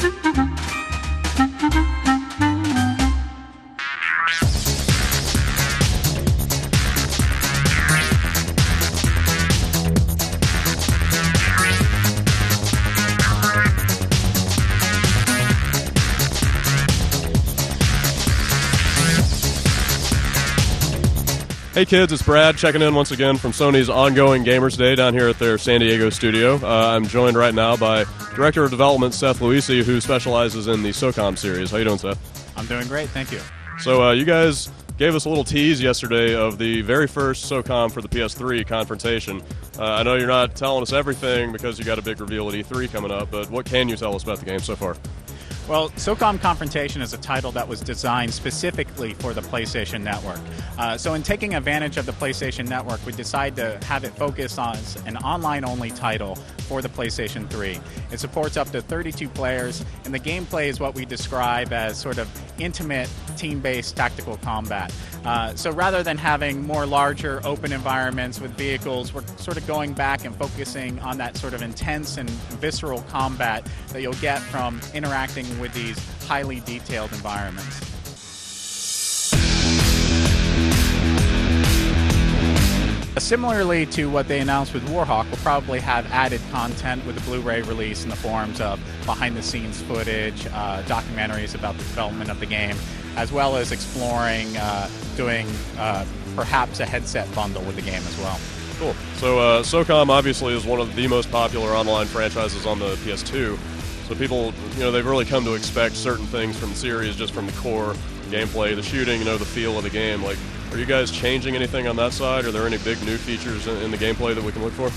Hey kids, it's Brad checking in once again from Sony's ongoing Gamers Day down here at their San Diego studio. I'm joined right now by Director of Development Seth Luisi, who specializes in the SOCOM series. How you doing, Seth? I'm doing great, thank you. So you guys gave us a little tease yesterday of the very first SOCOM for the PS3, Confrontation. I know you're not telling us everything because you got a big reveal at E3 coming up, but what can you tell us about the game so far? Well, SOCOM Confrontation is a title that was designed specifically for the PlayStation Network. So in taking advantage of the PlayStation Network, we decided to have it focused on an online-only title for the PlayStation 3. It supports up to 32 players, and the gameplay is what we describe as sort of intimate, team-based tactical combat. So rather than having more larger open environments with vehicles, we're sort of going back and focusing on that sort of intense and visceral combat that you'll get from interacting with these highly detailed environments. Similarly to what they announced with Warhawk, we'll probably have added content with the Blu-ray release in the forms of behind-the-scenes footage, documentaries about the development of the game, as well as exploring doing perhaps a headset bundle with the game as well. Cool. So SOCOM obviously is one of the most popular online franchises on the PS2. So people, they've really come to expect certain things from the series, just from the core gameplay, the shooting, the feel of the game. Like, are you guys changing anything on that side? Are there any big new features in the gameplay that we can look for?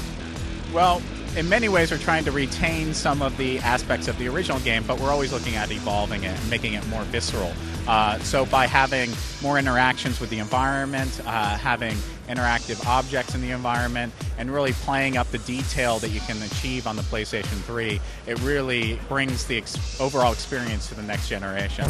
Well, in many ways we're trying to retain some of the aspects of the original game, but we're always looking at evolving it and making it more visceral. So by having more interactions with the environment, having interactive objects in the environment, and really playing up the detail that you can achieve on the PlayStation 3, it really brings the overall experience to the next generation.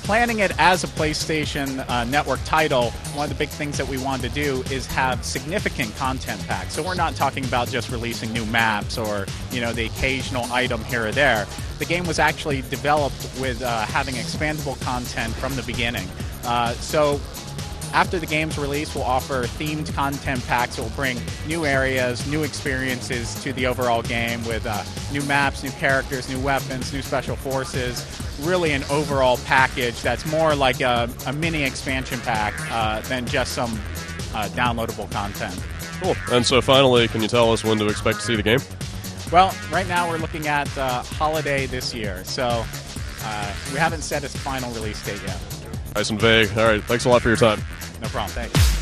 Planning it as a PlayStation Network title, one of the big things that we wanted to do is have significant content packs. So we're not talking about just releasing new maps or the occasional item here or there. The game was actually developed with having expandable content from the beginning. So after the game's release, we'll offer themed content packs that will bring new areas, new experiences to the overall game with new maps, new characters, new weapons, new special forces. Really an overall package that's more like a mini expansion pack than just some downloadable content. Cool. And so finally, can you tell us when to expect to see the game? Well, right now we're looking at holiday this year, so we haven't set a final release date yet. Nice and vague. All right, thanks a lot for your time. No problem, thanks.